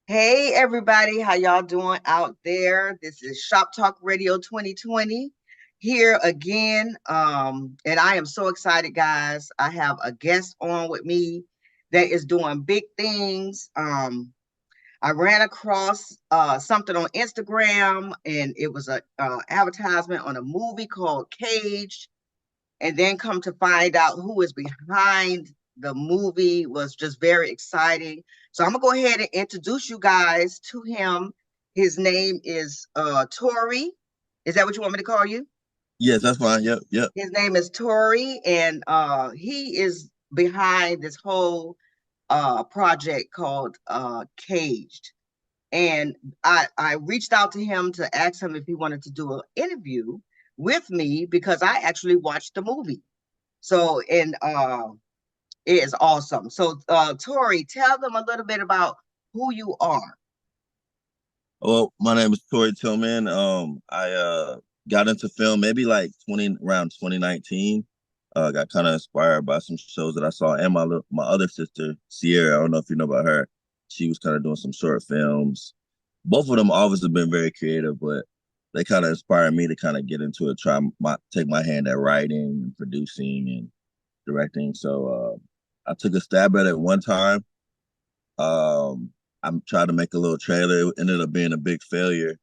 Hey everybody, how y'all doing out there? This is Shoptalk Radio 2020 here again. And I am so excited, guys. I have a guest on with me that is doing big things. I ran across something on Instagram, and it was a advertisement on a movie called Caged, and then come to find out who is behind the movie was just very exciting. So I'm gonna go ahead and introduce you guys to him. His name is Torri. Is that what you want me to call you? Yes, that's fine. Yep, yep. His name is Torri, and he is behind this whole project called Caged. And I reached out to him to ask him if he wanted to do an interview with me because I actually watched the movie. So, and it is awesome. So, Torri, tell them a little bit about who you are. Well, my name is Torri Tillman. I got into film maybe like around 2019. Got kind of inspired by some shows that I saw, and my other sister Sierra. I don't know if you know about her. She was kind of doing some short films. Both of them obviously have been very creative, but they kind of inspired me to kind of get into it, take my hand at writing and producing and directing. So I took a stab at it one time. I tried to make a little trailer. It ended up being a big failure.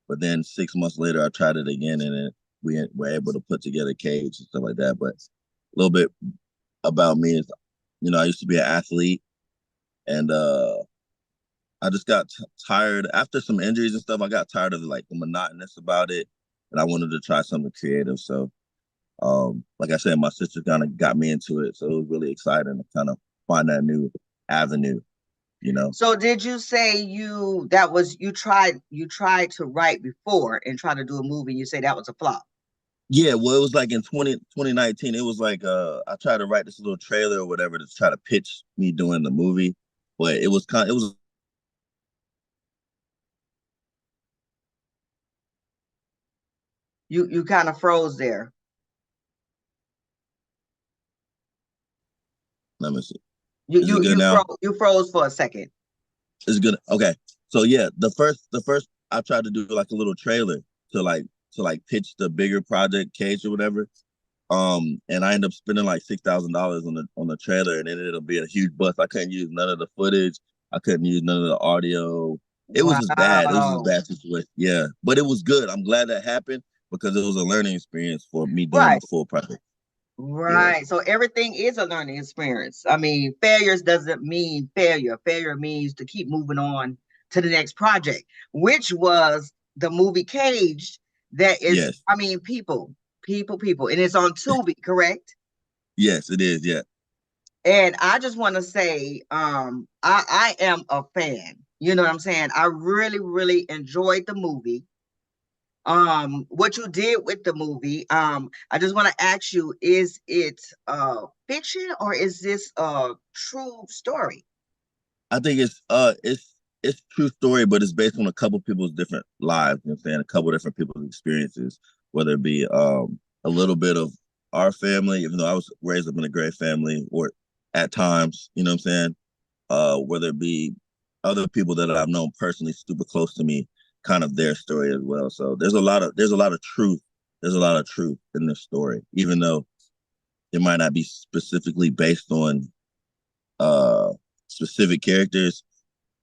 But then 6 months later, I tried it again, and we were able to put together Cage and stuff like that. But a little bit about me is, I used to be an athlete, and I just got tired after some injuries and stuff. I got tired of like the monotonous about it, and I wanted to try something creative. So, like I said, my sister kind of got me into it, so it was really exciting to kind of find that new avenue. So, did you say you tried to write before and try to do a movie? You say that was a flop. Yeah, well, it was like in 2019. It was like I tried to write this little trailer or whatever to try to pitch me doing the movie, but it was You kind of froze there. let me see. You Is it you good you now? froze for a second. It's good. Okay. So yeah, the first I tried to do like a little trailer to pitch the bigger project Cage or whatever. And I ended up spending like $6,000 on the trailer, and it ended up being a huge bust. I couldn't use none of the footage. I couldn't use none of the audio. It was just bad. It was just a Wow. bad situation. Yeah, but it was good. I'm glad that happened because it was a learning experience for me doing Right. the full project. Yeah, Right. So everything is a learning experience. I mean, failures doesn't mean failure. Failure means to keep moving on to the next project, which was the movie Cage. That is, yes, I mean, people, and it's on Tubi, correct? yes, it is. Yeah, And I just want to say, I am a fan. You know what I'm saying? I really, really enjoyed the movie. What you did with the movie, I just want to ask you, is it fiction or is this a true story? I think it's true story, but it's based on a couple people's different lives. You know what I'm saying? A couple different people's experiences, whether it be a little bit of our family, even though I was raised up in a great family, or at times, you know what I'm saying? Whether it be other people that I've known personally, super close to me, kind of their story as well. So there's a lot of truth. There's a lot of truth in this story, even though it might not be specifically based on uh specific characters.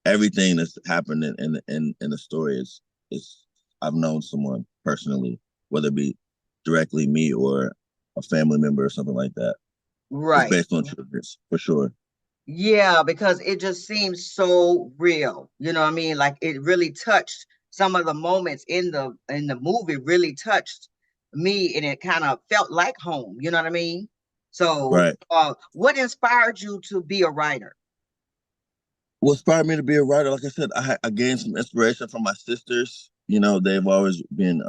Everything that's happened in the story is I've known someone personally, whether it be directly me or a family member or something like that. It's Right. based on truths for sure. Yeah, because it just seems so real. You know what I mean? Like it really touched some of the moments in the movie really touched me and it kind of felt like home. You know what I mean? So, Right. what inspired you to be a writer? What inspired me to be a writer, like I said, I gained some inspiration from my sisters. They've always been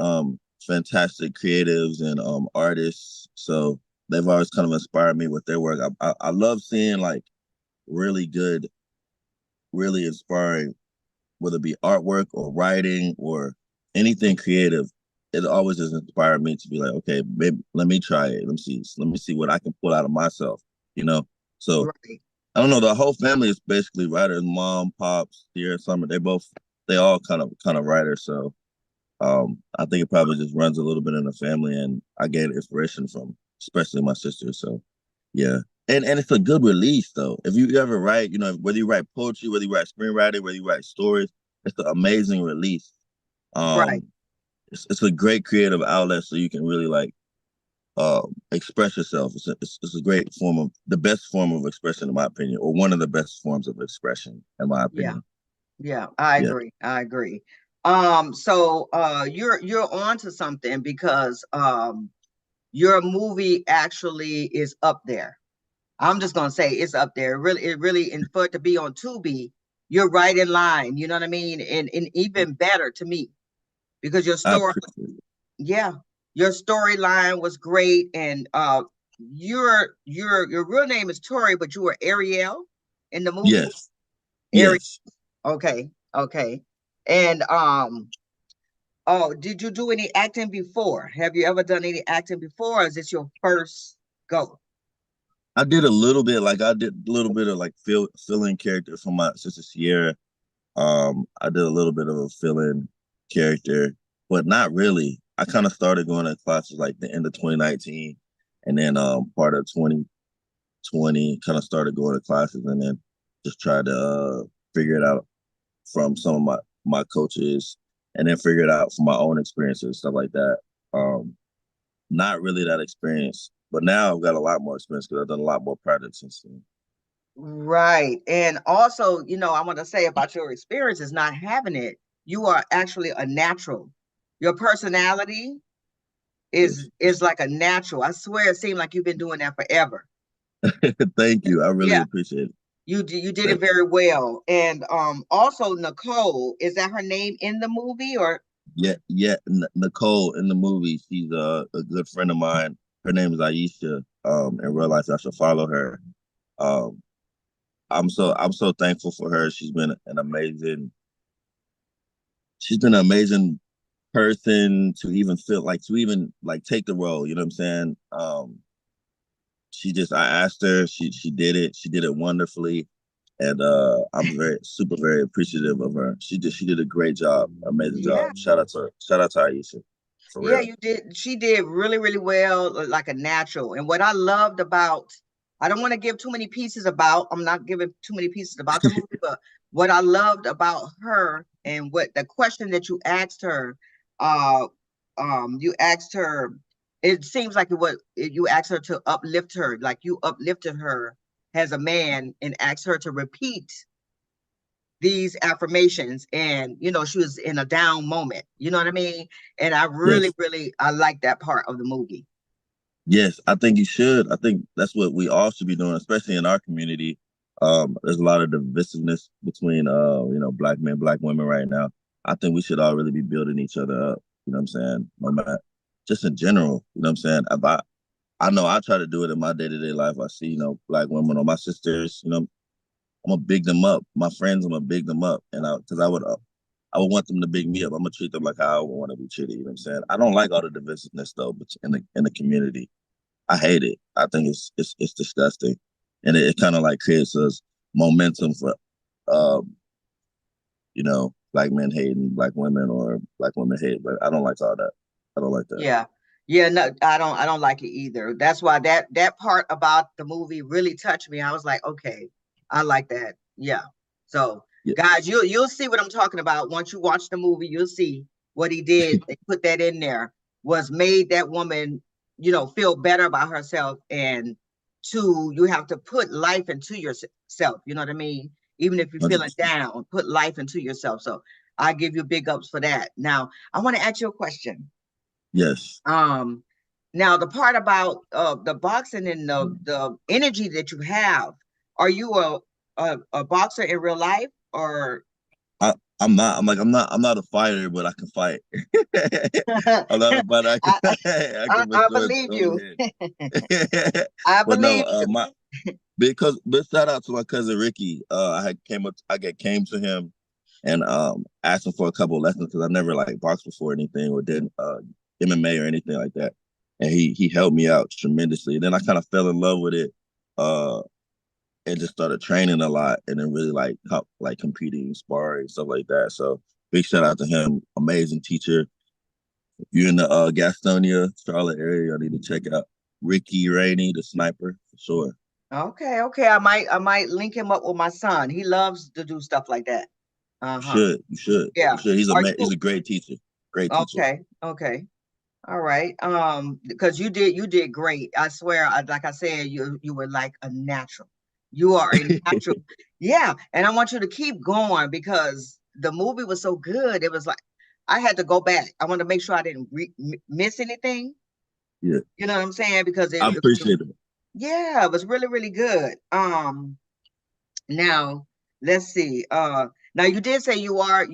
fantastic creatives and artists. So they've always kind of inspired me with their work. I love seeing like really good, really inspiring, whether it be artwork or writing or anything creative. It always has inspired me to be like, okay, maybe let me try it. Let me see what I can pull out of myself. You know. So Right. I don't know. The whole family is basically writers. Mom, pops, Sierra, Summer. They all kind of writers. So I think it probably just runs a little bit in the family, and I get inspiration from, especially my sister. So yeah, and it's a good release though. If you ever write, whether you write poetry, whether you write screenwriting, whether you write stories, it's an amazing release. Right. Um, it's a great creative outlet, so you can really like express yourself. It's a great form of the best form of expression, in my opinion, or one of the best forms of expression, in my Yeah. opinion. Yeah, I Yeah, agree. I agree. So you're on to something because your movie actually is up there. I'm just gonna say it's up there. It really, and for it to be on Tubi, you're right in line. You know what I mean? And even better to me because your I story, appreciate it. yeah, your storyline was great. And your real name is Tori, but you were Ariel in the movie. Yes, Ariel. yes. Okay, okay. And oh, did you do any acting before? Have you ever done any acting before, or is this your first go? I did a little bit, like I did a little bit of like fill-in character from my sister Sierra. I did a little bit of a fill-in character, but not really. I kind of started going to classes like the end of 2019, and then part of 2020 kind of started going to classes, and then just tried to figure it out from some of my coaches, and then figure it out from my own experiences, stuff like that. Um, Not really that experience, but now I've got a lot more experience because I've done a lot more practice since then. Right. And also, I want to say about your experiences not having it, you are actually a natural. Your personality is Yes. is like a natural. I swear it seemed like you've been doing that forever. Thank you. I really Yeah, appreciate it. you did it Thanks. very well. And also Nicole, is that her name in the movie or Yeah, yeah. Nicole in the movie, she's a good friend of mine. Her name is Aisha. In real life, I should follow her. Um, I'm so thankful for her. She's been an amazing person to even feel like to even like take the role. You know what I'm saying? I asked her, she did it. She did it wonderfully. And I'm very appreciative of her. She did a great job, amazing yeah. job. Shout out to her. Shout out to Aisha. For Yeah, real. you did. She did really, really well, like a natural. And what I loved about, I don't want to give too many pieces about, I'm not giving too many pieces about the movie, but what I loved about her and what the question that uh, you asked her, it seems like you asked her to uplift her, like you uplifted her as a man and asked her to repeat these affirmations. And she was in a down moment, you know what I mean? And I really Yes. really I like that part of the movie. Yes, I think you should. I think that's what we all should be doing, especially in our community. There's a lot of divisiveness between black men, black women right now. I think we should all really be building each other up. You know what I'm saying? No matter, just in general. You know what I'm saying? I know I try to do it in my day-to-day life. I see, black women or my sisters, I'm gonna big them up. My friends, I'm gonna big them up. And because I would want them to big me up. I'm gonna treat them like how I would want to be treated. You know what I'm saying? I don't like all the divisiveness though, but in the community. I hate it. I think it's disgusting, and it kind of like creates us momentum for, um, black men hating black women or black women hate. But I don't like all that. I don't like that. Yeah. Yeah, no, I don't like it either. That's why that part about the movie really touched me. I was like, okay, I like that. Yeah. So Yeah, guys, you'll see what I'm talking about. Once you watch the movie, you'll see what he did. They put that in there, was made that woman, feel better about herself. And two, you have to put life into yourself. You know what I mean? Even if you're feeling 100%. down, put life into yourself. So I give you big ups for that. Now, I want to ask you a question. Yes. Um, Now the part about the boxing and the energy that you have, are you a boxer in real life or I, I'm not. I'm not a fighter, but I can fight. I'm not a fighter. I, I I can I restore believe you. the head. I But no, believe you. but shout out to my cousin Ricky. I get came to him and asked him for a couple of lessons because I never like boxed before or anything or did MMA or anything like that. And he helped me out tremendously. And then I kind of fell in love with it. Uh, and just started training a lot, and then really like competing, sparring, stuff like that. So big shout out to him, amazing teacher. If you're in the Gastonia, Charlotte area, I need to check out Ricky Rainey, the sniper, for sure. Okay, okay. I might link him up with my son. He loves to do stuff like that. You Uh-huh. should, you should, you Yeah. should. Are He's you a great teacher, great teacher. okay? Okay. All right. Because you did great. I swear, like I said, you were like a natural. You are a natural. Yeah, and I want you to keep going because the movie was so good. It was like I had to go back. I wanted to make sure I didn't miss anything. Yeah, You know what I'm saying? Because I appreciate it. yeah, it was really, really good. Now let's see. Now you did say you are a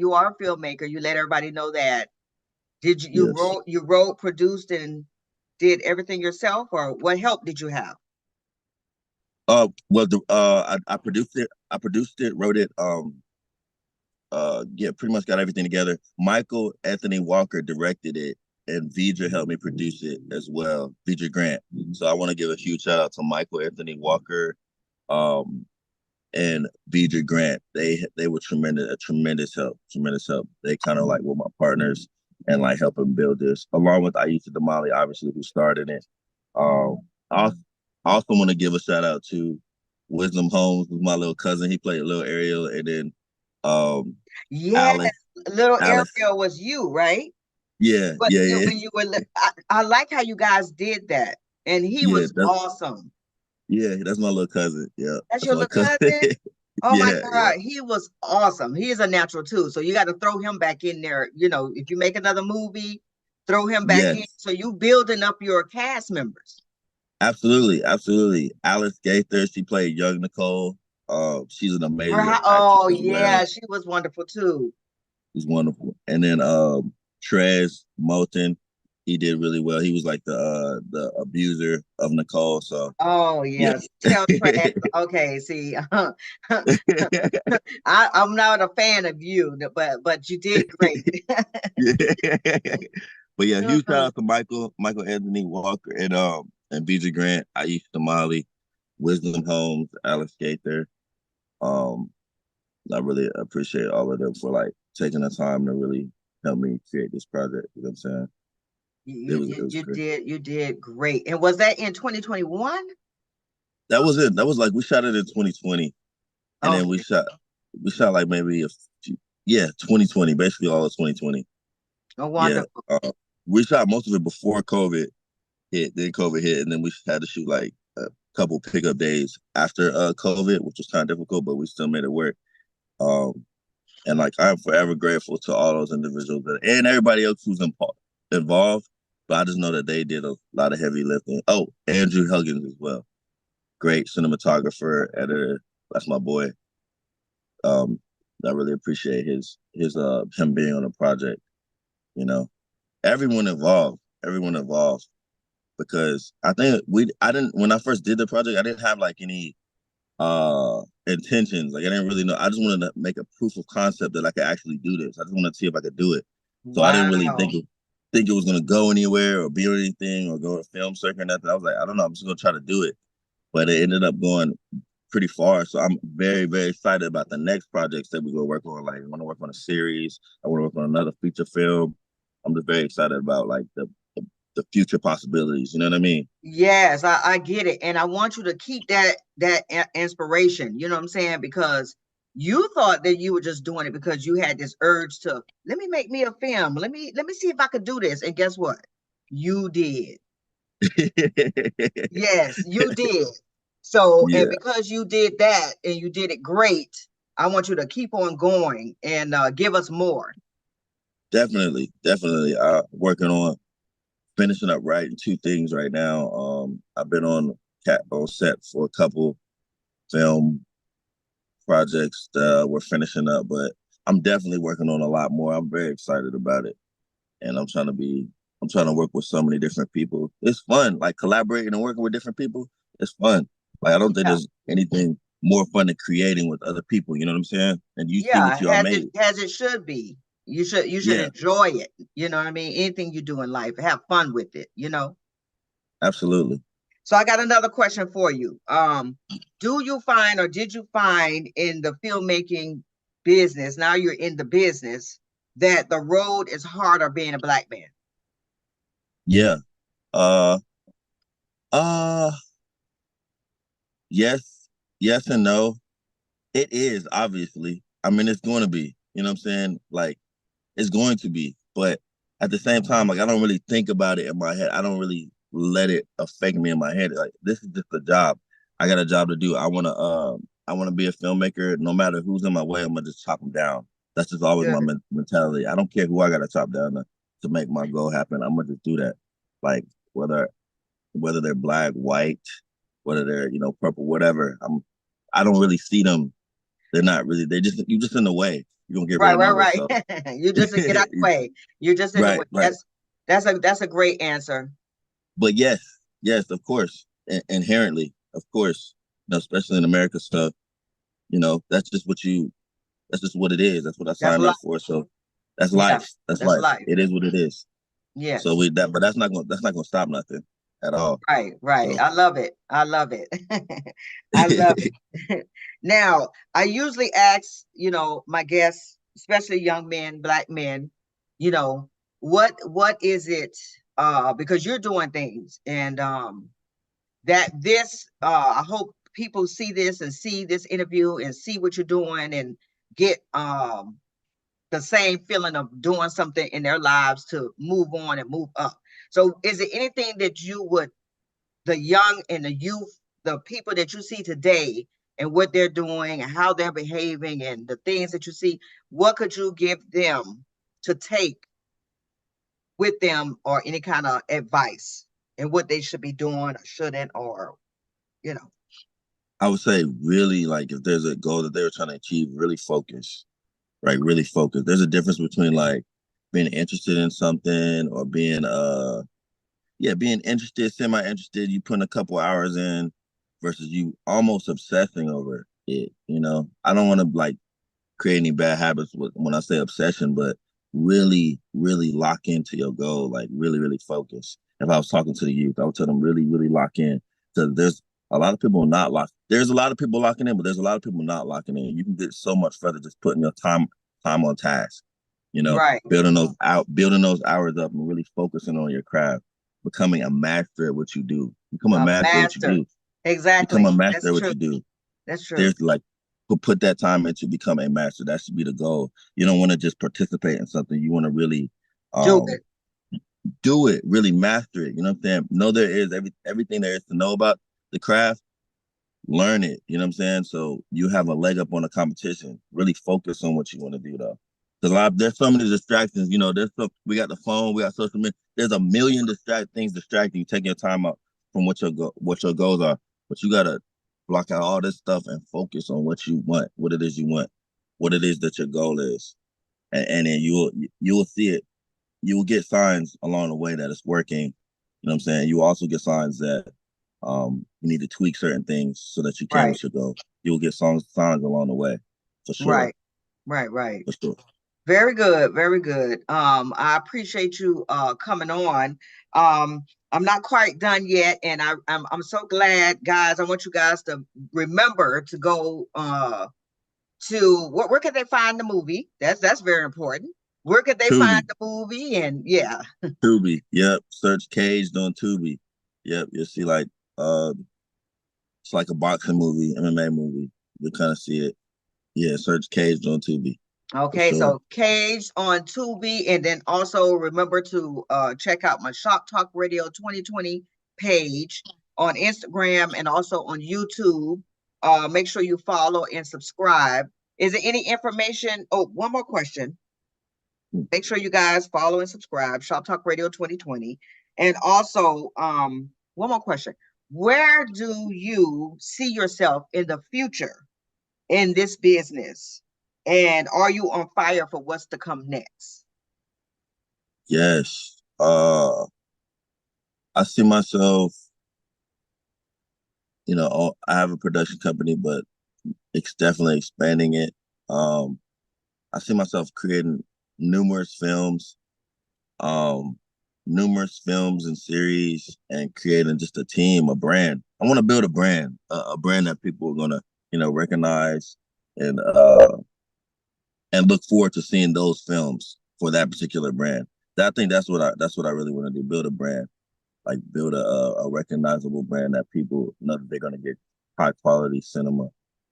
filmmaker. You let everybody know that. Did you Yes. wrote, produced, and did everything yourself, or what help did you have? Well, I produced it. I produced it, wrote it. Yeah, pretty much got everything together. Michael Anthony Walker directed it, and Vidra helped me produce it as well. Vidra Grant. So I want to give a huge shout out to Michael Anthony Walker, um, and Vidra Grant. They were tremendous, a tremendous help. They kind of like were my partners and like helping build this, along with Aisha Damali, obviously who started it. Um, I also, I also want to give a shout out to Wisdom Holmes, who's my little cousin. He played a little Ariel, and then um, Yes, Alice, little Alice. Ariel was you, right? Yeah, But yeah, yeah, when you were, I like how you guys did that, and he yeah. was awesome. That's my little cousin. Yeah, That's that's your my little cousin. cousin. Oh my Yeah, yeah. God, he was awesome. He is a natural too, so you got to throw him back in there. You know, if you make another movie, throw him back in. Yes, So you building up your cast members. absolutely, absolutely. Alice Gaither, she played young Nicole. She's an amazing Right. actress Oh as well. yeah, she was wonderful too. She's wonderful. And then Trez Moulton, he did really well. He was like the abuser of Nicole. So Oh yeah. yes, tell Trav. Okay, see, I'm not a fan of you, but you did great. But yeah, huge shout Uh-huh. out to Michael Anthony Walker, and BJ Grant, Aisha Tamali, Wisdom Holmes, Alex Gaither. Um, I really appreciate all of them for like taking the time to really help me create this project. You know what I'm saying? It was great. You did great. And was that in 2021? That was it. That was like we shot it in 2020, and then Okay, we shot like maybe yeah, 2020, basically all of 2020. oh, Yeah, wonderful. we shot most of it before COVID hit. Then COVID hit, and then we had to shoot like a couple pickup days after COVID, which was kind of difficult, but we still made it work. Um, and like I'm forever grateful to all those individuals and everybody else who's involved. But I just know that they did a lot of heavy lifting. Oh, Andrew Huggins as well, great cinematographer, editor. That's my boy. I really appreciate his him being on the project. You know, everyone involved, because I think I didn't when I first did the project, I didn't have like any intentions. Like I didn't really know. I just wanted to make a proof of concept that I could actually do this. I just wanted to see if I could do it. So I didn't really Wow. think it was gonna go anywhere or be anything or go to film circuit or nothing. I was like, I don't know, I'm just gonna try to do it. But it ended up going pretty far. So I'm very, very excited about the next projects that we're gonna work on. Like I want to work on a series. I want to work on another feature film. I'm just very excited about like the future possibilities. You know what I mean? Yes, I get it. And I want you to keep that inspiration, you know what I'm saying? Because you thought that you were just doing it because you had this urge to let me make me a film. Let me see if I could do this. And guess what? You did. Yes, you did. So, and Yeah, because you did that and you did it great, I want you to keep on going and give us more. definitely, definitely. Working on finishing up writing two things right now. I've been on set for a couple film projects that we're finishing up, but I'm definitely working on a lot more. I'm very excited about it, and I'm trying to work with so many different people. It's fun, like collaborating and working with different people. It's fun. Like I don't think Yeah. there's anything more fun than creating with other people. You know what I'm saying? And you see what Yeah, y'all made. as it should be. You should Yeah, enjoy it. You know what I mean? Anything you do in life, have fun with it, you know. absolutely. So I got another question for you. Do you find, or did you find in the filmmaking business, now you're in the business, that the road is harder being a Black man? Yeah. Uh uh yes, yes and no. It is, obviously. I mean, it's going to be, you know what I'm saying? Like, it's going to be. But at the same time, like, I don't really think about it in my head. I don't really let it affect me in my head. Like, this is just a job. I got a job to do. I want to be a filmmaker. No matter who's in my way, I'm gonna just chop them down. That's just always my Good. mentality. I don't care who I got to chop down to make my goal happen. I'm gonna just do that. Like, whether they're black, white, whether they're, purple, whatever. I don't really see them. They're not really. You just in the way. You're gonna get Right, ran right, over. right. So You just get out the way. You're just in the way. right, right. That's a great answer. But yes, yes, of course, inherently, of course, especially in America stuff. That's just that's just what it is. That's what I That's signed life. up for. So that's Yeah, life. That's that's life. life. It is what it is. So Yes. but that's not gonna stop nothing at all. Right, right. So I love it. I love it. I love it. Now, I usually ask, my guests, especially young men, Black men, you know, what is it? Because you're doing things, and that this I hope people see this and see this interview and see what you're doing and get the same feeling of doing something in their lives to move on and move up. So is there anything that you would, the young and the youth, the people that you see today and what they're doing and how they're behaving and the things that you see, what could you give them to take with them, or any kind of advice and what they should be doing or shouldn't, or you know I would say really, like, if there's a goal that they were trying to achieve, really focus. Right? Really focus. There's a difference between like being interested in something or being interested, semi-interested, you putting a couple hours in versus you almost obsessing over it. I don't want to like create any bad habits when I say obsession, but really, really lock into your goal, like really, really focus. If I was talking to the youth, I would tell them really, really lock in. Because there's a lot of people not locked. There's a lot of people locking in, but there's a lot of people not locking in. You can get so much further just putting your time on task, right, building those hours up and really focusing on your craft, becoming a master at what you do. Become a a master at what you master. do. Become Exactly. a master That's at what true. you do. That's true. There's like put that time into become a master. That should be the goal. You don't want to just participate in something. You want to really Do um it. do it, really master it. You know what I'm saying? Know there is everything there is to know about the craft, learn it. You know what I'm saying? So you have a leg up on the competition. Really focus on what you want to do though. Because there's so many distractions. We got the phone, we got social media. There's a million things distracting you, taking your time out from what your goals are. But you gotta block out all this stuff and focus on what you want, what it is you want, what it is that your goal is, and then you will see it. You will get signs along the way that it's working. You know what I'm saying? You will also get signs that you need to tweak certain things so that you can Right, reach your goal. You will get signs along the way, for sure, right, right, right. for sure. Very good, very good. I appreciate you coming on. Um, I'm not quite done yet, and I'm so glad, guys. I want you guys to remember to go to where could they find the movie? That's very important. Where could they find Tubi, the movie? And yeah, Tubi, yep. Search Caged on Tubi, yep. You'll see like uh, it's like a boxing movie, MMA movie. You'll kind of see it. Yeah, search Caged on Tubi for okay, sure. so Cage on Tubi, and then also remember to check out my Shop Talk Radio 2020 page on Instagram and also on YouTube. Make sure you follow and subscribe. Is there any information? Oh, one more question. Make sure you guys follow and subscribe, Shop Talk Radio 2020. And also, one more question. Where do you see yourself in the future in this business? And are you on fire for what's to come next? Yes. I see myself. I have a production company, but it's definitely expanding it. Um, I see myself creating numerous films. Um, numerous films and series and creating just a team, a brand. I want to build a brand that people are gonna, recognize and look forward to seeing those films for that particular brand. I think that's what I really want to do. Build a brand, like build a recognizable brand that people know that they're gonna get high quality cinema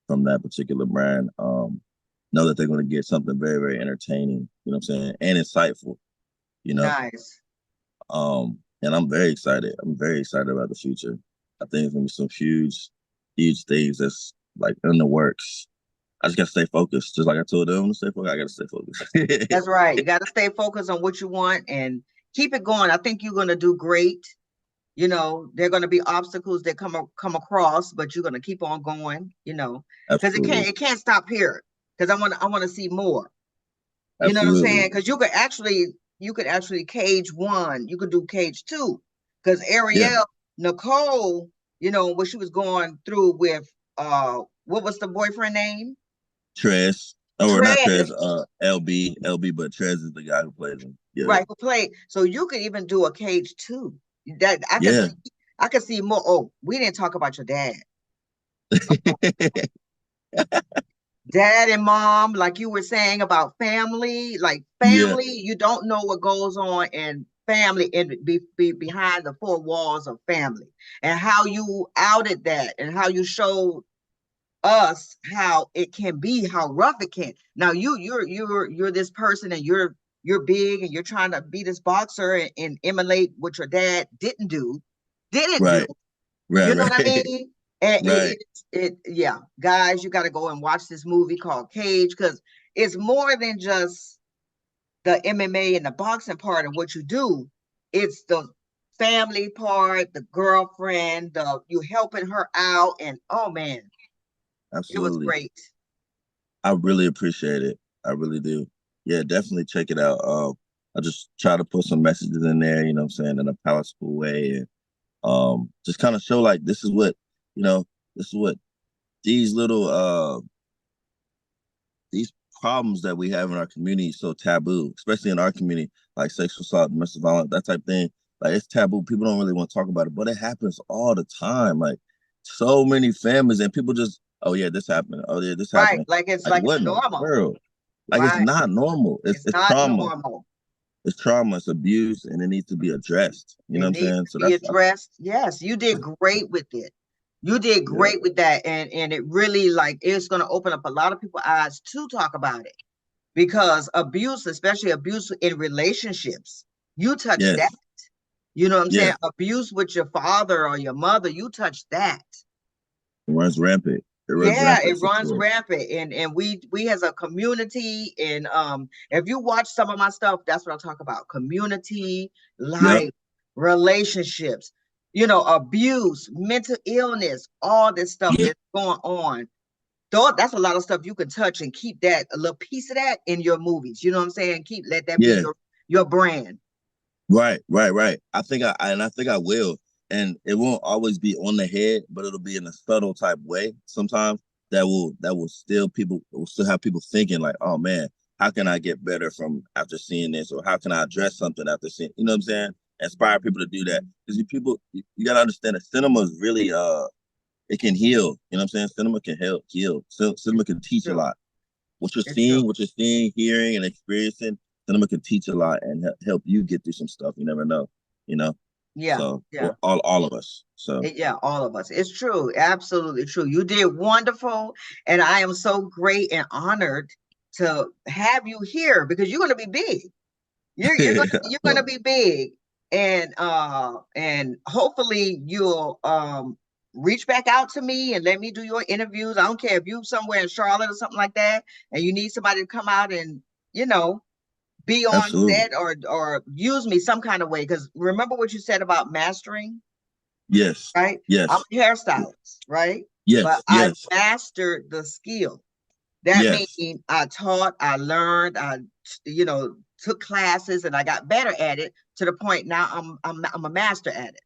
from that particular brand. Know that they're gonna get something very, very entertaining, you know what I'm saying, and insightful, you know. Nice. And I'm very excited. I'm very excited about the future. I think it's gonna be some huge, huge things that's like in the works. I just gotta stay focused. Just like I told them to stay focused, I gotta stay focused. That's right. You got to stay focused on what you want and keep it going. I think you're going to do great. You know, there are going to be obstacles that come across, but you're going to keep on going, because Absolutely. it can't stop here, because I want to see more. You know what I'm Absolutely. saying? Because you could actually cage one, you could do cage two, because Yeah. Ariel Nicole, what she was going through with what was the boyfriend name? Trez. Or not Trez, Trez, LB, but Trez is the guy who plays him. Yeah. right? Who played? So you could even do a cage two. That Yeah. I could see more. Oh, we didn't talk about your dad. Dad and mom, like you were saying about family, like Yeah. family, you don't know what goes on in family and be behind the four walls of family, and how you outed that and how you showed us how it can be, how rough it can. Now you're this person, and you're big, and you're trying to be this boxer and emulate what your dad didn't do. Right. Right. You know what I Right. mean? And Right. yeah, guys, you got to go and watch this movie called Cage, because it's more than just the MMA and the boxing part of what you do. It's the family part, the girlfriend, the you helping her out, and oh man, it was Absolutely. great. I really appreciate it. I really do. Yeah, definitely check it out. I just try to put some messages in there, you know what I'm saying, in a palatable way, and just kind of show like you know, this is what these little these problems that we have in our community is so taboo, especially in our community, like sexual assault, domestic violence, that type of thing. Like it's taboo. People don't really want to talk about it, but it happens all the time. Like so many families, and people just, oh yeah, this happened. Oh yeah, this Right, happened. like Like it's what in the normal. world? Like it's Right, not normal. It's it's it's not trauma. normal. It's trauma. It's abuse, and it needs to be addressed. You know It what I'm needs saying? to So be that's addressed. Yes, you did great with it. You did yeah, great with that, and it really, like, it's going to open up a lot of people's eyes to talk about it, because abuse, especially abuse in relationships, you touch that. yes, You know what I'm saying? yes. Abuse with your father or your mother, you touch that. It runs rampant. It runs Yeah, it rampant for runs sure. rampant, and we as a community, and if you watch some of my stuff, that's what I talk about: community, Yep. life, relationships, abuse, mental illness, all this stuff Yeah. that's going on. Though that's a lot of stuff you can touch and keep that a little piece of that in your movies. You know what I'm saying? Let that be Yeah. your brand. Right, right, right. I think I will. And it won't always be on the head, but it'll be in a subtle type way sometimes that will still people will still have people thinking like, oh man, how can I get better from after seeing this? Or how can I address something after seeing, you know what I'm saying? Inspire people to do that. Because you gotta understand that cinema is really it can heal. You know what I'm saying? Cinema can help heal. Cinema can It's teach a true. lot. It's true. What you're seeing, hearing, and experiencing, cinema can teach a lot and help you get through some stuff. You never know, you know. Yeah. So Yeah. all of us. So Yeah, all of us. It's true. Absolutely true. You did wonderful. And I am so great and honored to have you here, because you're gonna be big. You're gonna well, be big. And hopefully you'll reach back out to me and let me do your interviews. I don't care if you somewhere in Charlotte or something like that, and you need somebody to come out and, you know, be on absolutely. set or use me some kind of way. Because remember what you said about mastering, Yes, right? I'm yes, a hairstylist, right? But yes, I yes, mastered the skill. That yes. means I taught, I learned, you know, took classes, and I got better at it to the point now I'm a master at it.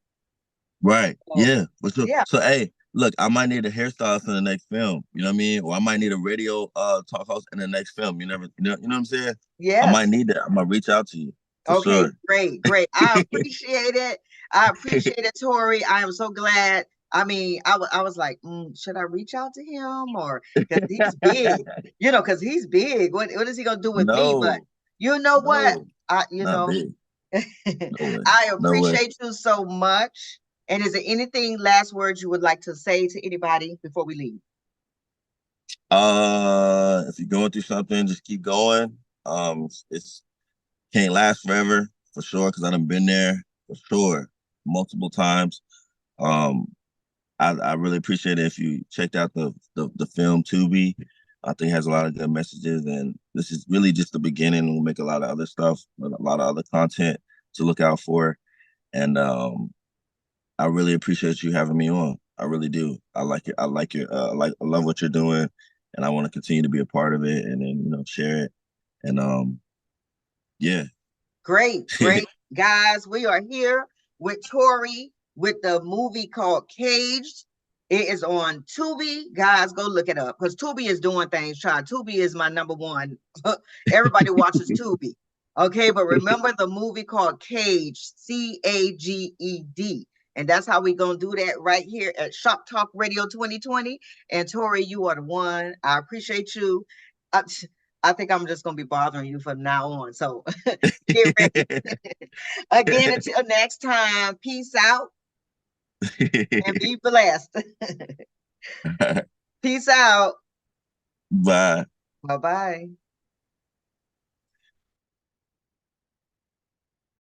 Right. So Yeah. But yeah, hey, look, I might need a hairstylist in the next film. You know what I mean? Or I might need a radio talk host in the next film. You know what I'm saying? I might yes, need that. I'm gonna reach out to you. for Okay, sure. great, great. I appreciate it. I appreciate it, Torri. I am so glad. I mean, I was like, should I reach out to him or because he's big, because he's big. What is he gonna do with me? But No, you know what? no, I, not big. No way. I No way. appreciate you so much. And is there anything last words you would like to say to anybody before we leave? If you're going through something, just keep going. It's can't last forever for sure because I done been there for sure multiple times. Um, I really appreciate it if you checked out the film Tubi. I think it has a lot of good messages, and this is really just the beginning. We'll make a lot of other stuff, a lot of other content to look out for, and I really appreciate you having me on. I really do. I like it. I like your. I love what you're doing, and I want to continue to be a part of it, and then share it, and yeah. Great, great. Guys, we are here with Torri with the movie called Caged. It is on Tubi. Guys, go look it up because Tubi is doing things. Try Tubi is my number one. Everybody watches Tubi. Okay, but remember the movie called Caged, Caged. And that's how we gonna do that right here at Shop Talk Radio 2020. And Torri, you are the one. I appreciate you. I, I think I'm just gonna be bothering you from now on. So get ready. Again, until next time, peace out and be blessed. Peace out. Bye. Bye bye.